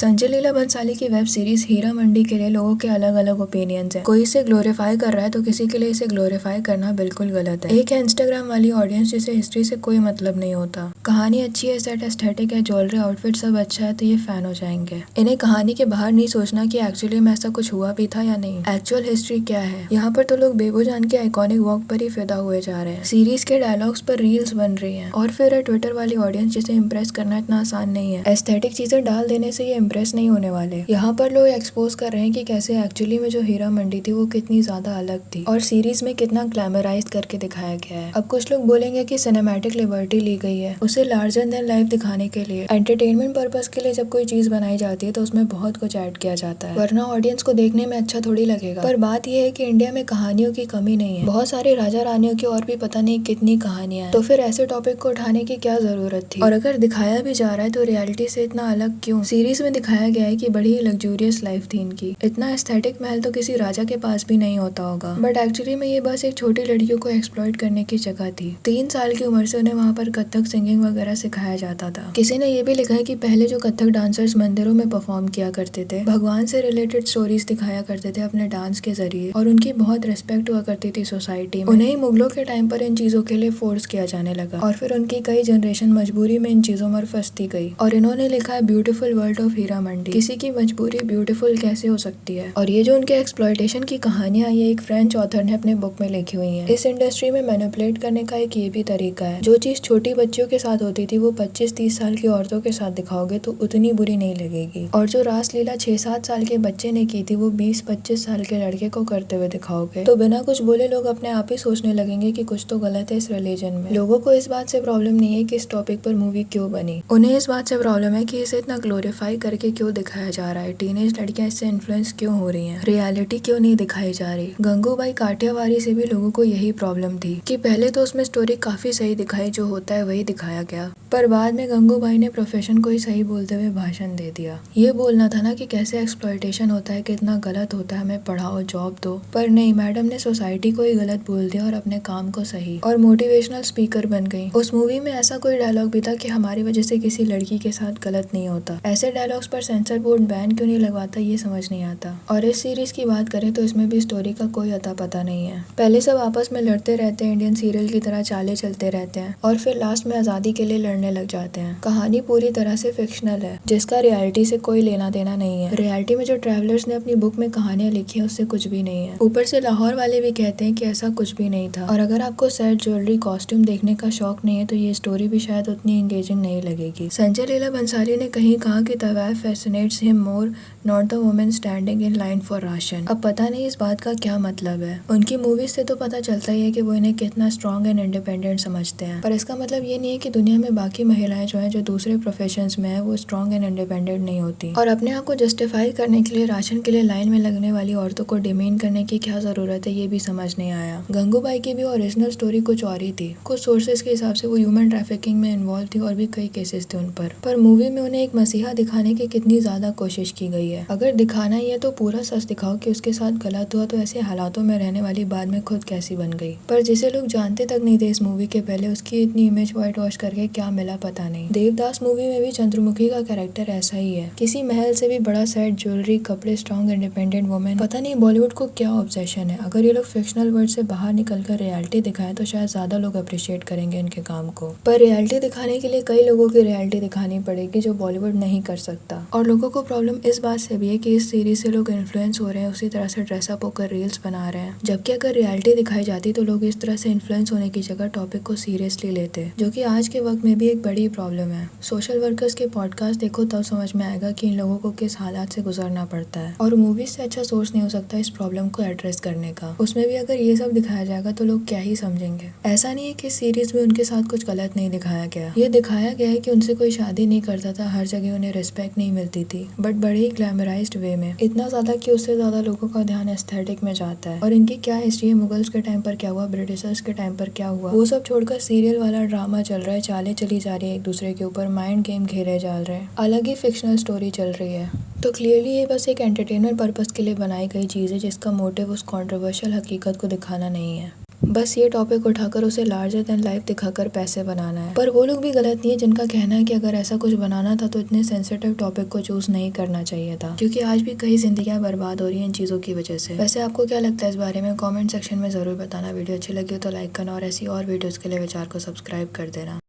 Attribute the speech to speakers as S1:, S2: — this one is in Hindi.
S1: संजय लीला भंसाली की वेब सीरीज हीरा मंडी के लिए लोगों के अलग अलग ओपिनियंस हैं। कोई इसे ग्लोरीफाई कर रहा है तो किसी के लिए इसे ग्लोरीफाई करना बिल्कुल गलत है। एक है इंस्टाग्राम वाली ऑडियंस जिसे हिस्ट्री से कोई मतलब नहीं होता, कहानी अच्छी है, सेट एस्थेटिक है, ज्वेलरी आउटफिट सब अच्छा है तो ये फैन हो जाएंगे। इन्हें कहानी के बाहर नहीं सोचना कि एक्चुअली में ऐसा कुछ हुआ भी था या नहीं, एक्चुअल हिस्ट्री क्या है। यहाँ पर तो लोग बेबो जान के आइकॉनिक वॉक पर ही फिदा हुए जा रहे हैं। सीरीज के डायलॉग्स पर रील्स बन रही है। और फिर है ट्विटर वाली ऑडियंस जिसे इम्प्रेस करना इतना आसान नहीं है। एस्थेटिक चीजें डाल देने से ये इम्प्रेस नहीं होने वाले। यहाँ पर लोग एक्सपोज कर रहे हैं कि कैसे एक्चुअली में जो हीरा मंडी थी वो कितनी ज्यादा अलग थी और सीरीज में कितना ग्लैमराइज करके दिखाया गया है। अब कुछ लोग बोलेंगे कि सिनेमैटिक लिबर्टी ली गई है उसे लार्जर देन लाइफ दिखाने के लिए। एंटरटेनमेंट पर्पस के लिए जब कोई चीज बनाई जाती है तो उसमें बहुत कुछ ऐड किया जाता है, वरना ऑडियंस को देखने में अच्छा थोड़ी लगेगा। पर बात यह है कि इंडिया में कहानियों की कमी नहीं है, बहुत सारे राजा रानियों की और भी पता नहीं कितनी कहानियां हैं। तो फिर ऐसे टॉपिक को उठाने की क्या जरूरत थी। और अगर दिखाया भी जा रहा है तो रियलिटी से इतना अलग क्यों। सीरीज में दिखाया गया है कि बड़ी लग्जूरियस लाइफ थी इनकी, इतना एस्थेटिक महल तो किसी राजा के पास भी नहीं होता होगा, बट एक्चुअली में ये बस एक छोटी लड़कियों को एक्सप्लॉइट करने की जगह थी। 3 साल की उम्र से उन्हें वहाँ पर कथक सिंगिंग वगैरह सिखाया जाता था। किसी ने ये भी लिखा है कि पहले जो कथक डांसर्स मंदिरों में परफॉर्म किया करते थे, भगवान से रिलेटेड स्टोरीज दिखाया करते थे अपने डांस के जरिए और उनकी बहुत रिस्पेक्ट हुआ करती थी सोसाइटी में। उन्हें मुगलों के टाइम पर इन चीजों के लिए फोर्स किया जाने लगा और फिर उनकी कई जनरेशन मजबूरी में इन चीजों में फंसती गई। और इन्होंने लिखा है beautiful world of Heera Mandi. किसी की मजबूरी ब्यूटीफुल कैसे हो सकती है। और ये जो उनके एक्सप्लॉयटेशन की कहानियां ये एक फ्रेंच ऑथर ने अपने बुक में लिखी हुई है। इस इंडस्ट्री में मैनिपुलेट करने का एक ये भी तरीका है, जो चीज छोटी बच्चियों के साथ होती थी वो 25-30 साल की औरतों के साथ दिखाओगे तो उतनी बुरी नहीं लगेगी, और जो रासलीला 6-7 साल के बच्चे ने की थी वो 20-25 साल के लड़के को करते हुए दिखाओगे तो बिना कुछ बोले लोग अपने आप ही सोचने लगेंगे कि कुछ तो गलत है इस रिलीजन में। लोगों को इस बात से प्रॉब्लम नहीं है कि इस टॉपिक पर मूवी क्यों बनी, उन्हें इस बात से प्रॉब्लम है कि इसे इतना ग्लोरीफाई करके क्यों दिखाया जा रहा है। टीनेज लड़कियां इससे इन्फ्लुएंस क्यों हो रही हैं, रियलिटी क्यों नहीं दिखाई जा रही। गंगूबाई काठियावाड़ी से भी लोगों को यही प्रॉब्लम थी कि पहले तो उसमें स्टोरी काफी सही दिखाई, जो होता है वही दिखाया गया, पर बाद में गंगूबाई ने प्रोफेशन को ही सही बोलते हुए भाषण दे दिया। ये बोलना था ना कि कैसे एक्सप्लॉयटेशन होता है, कितना गलत होता है, हमें पढ़ाओ जॉब दो, पर नहीं, मैडम ने सोसाइटी को ही गलत बोल दिया और अपने काम को सही, और मोटिवेशनल स्पीकर बन गई। उस मूवी में ऐसा कोई डायलॉग भी था कि हमारी वजह से किसी लड़की के साथ गलत नहीं होता। ऐसे डायलॉग्स पर सेंसर बोर्ड बैन क्यों नहीं लगवाता ये समझ नहीं आता। और इस सीरीज की बात करें तो इसमें भी स्टोरी का कोई अता पता नहीं है। पहले सब आपस में लड़ते रहते हैं, इंडियन सीरियल की तरह चाले चलते रहते हैं और फिर लास्ट में आजादी के लिए लड़ने लग जाते हैं। कहानी पूरी तरह से फिक्शनल है जिसका रियलिटी से कोई लेना देना नहीं है। रियलिटी में जो ट्रैवलर्स ने अपनी बुक में कहानियां लिखी है उससे कुछ भी नहीं है। ऊपर से लाहौर वाले भी कहते हैं कि ऐसा कुछ भी नहीं था। और अगर आपको सेट ज्वेलरी कॉस्ट्यूम देखने का शौक नहीं है तो ये स्टोरी भी शायद उतनी एंगेजिंग नहीं लगेगी। संजय लीला भंसाली ने कहीं कहा कि the wife fascinates him more, not the women standing in line for ration. अब पता नहीं इस बात का क्या मतलब है। उनकी मूवीज से तो पता चलता ही है कि वो इन्हें कितना स्ट्रॉन्ग एंड इंडिपेंडेंट समझते हैं, पर इसका मतलब ये नहीं है कि दुनिया में बाकी महिलाएं जो हैं जो दूसरे प्रोफेशंस में है वो स्ट्रॉन्ग एंड इंडिपेंडेंट नहीं होती। और अपने आप को जस्टिफाई करने के लिए राशन के लिए लाइन में लगने वाली औरतों को डिमेन करने की क्या जरूरत है ये भी समझ नहीं आया। गंगूबाई की भी ओरिजिनल स्टोरी कुछ और ही थी। कुछ सोर्सेज के हिसाब से वो ह्यूमन ट्रैफिकिंग में इन्वॉल्व थी और भी कई केसेस थे उन पर मूवी में उन्हें एक मसीहा दिखाने की कितनी ज्यादा कोशिश की गई है। अगर दिखाना ही है तो पूरा सच दिखाओ कि उसके साथ गलत हुआ तो ऐसे हालातों में रहने वाली बाद में खुद कैसी बन गई। पर जिसे लोग जानते तक नहीं थे इस मूवी के पहले, उसकी इतनी इमेज व्हाइट वॉश करके क्या मिला पता नहीं। देवदास मूवी में भी चंद्रमुखी का कैरेक्टर ऐसा ही है, किसी महल से भी बड़ा सेट, ज्वेलरी, कपड़े, स्ट्रॉन्ग इंडिपेंडेंट वुमेन। पता नहीं बॉलीवुड को क्या ऑब्सेशन है। अगर ये लोग फिक्शनल वर्ल्ड से बाहर निकलकर रियलिटी दिखाएं तो शायद ज्यादा लोग अप्रिशिएट करेंगे इनके काम को। पर रियलिटी दिखाने के लिए कई लोगों की रियलिटी दिखानी पड़ेगी जो बॉलीवुड नहीं कर सकता। और लोगों को प्रॉब्लम इस बात से भी है कि इस सीरीज से लोग इन्फ्लुएंस हो रहे हैं, उसी तरह से ड्रेसअप होकर रील्स बना रहे हैं। जबकि अगर रियलिटी दिखाई जाती तो लोग इस तरह से इन्फ्लुएंस होने की जगह टॉपिक को सीरियसली लेते, जो कि आज के वक्त में भी एक बड़ी प्रॉब्लम है। सोशल वर्कर्स के पॉडकास्ट देखो तब समझ में आएगा कि इन लोगों को किस हालात से गुजरना पड़ता है। और मूवीज से अच्छा सोर्स नहीं हो सकता इस प्रॉब्लम को एड्रेस करने का। उसमें भी अगर ये सब दिखाया जाएगा तो लोग क्या ही समझेंगे। ऐसा नहीं है कि सीरीज में उनके साथ कुछ गलत नहीं दिखाया गया। ये दिखाया गया है कि उनसे कोई शादी नहीं करता था, हर जगह उन्हें रिस्पेक्ट नहीं मिलती थी, बट बड़े ही ग्लैमराइज्ड वे में। इतना ज्यादा कि उससे ज्यादा लोगों का ध्यान एस्थेटिक में जाता है। और इनकी क्या हिस्ट्री है, मुगल्स के टाइम पर क्या हुआ, ब्रिटिशर्स के टाइम पर क्या हुआ, वो सब छोड़कर सीरियल वाला ड्रामा चल रहा है, चालें चली जा रही है एक दूसरे के ऊपर, माइंड गेम घेरे जा रहे हैं, अलग ही फिक्शनल स्टोरी चल रही है। तो क्लियरली ये बस एक एंटरटेनमेंट पर्पस के लिए बनाई गई चीज है जिसका मोटिव उस कंट्रोवर्शियल हकीकत को दिखाना नहीं है। बस ये टॉपिक उठाकर उसे लार्जर देन लाइफ दिखाकर पैसे बनाना है। पर वो लोग भी गलत नहीं है जिनका कहना है कि अगर ऐसा कुछ बनाना था तो इतने सेंसिटिव टॉपिक को चूज नहीं करना चाहिए था, क्योंकि आज भी कई जिंदगियां बर्बाद हो रही हैं इन चीजों की वजह से। वैसे आपको क्या लगता है इस बारे में? कमेंट सेक्शन में जरूर बताना। वीडियो अच्छी लगी हो तो लाइक करना और ऐसी और वीडियोस के लिए विचार को सब्सक्राइब कर देना।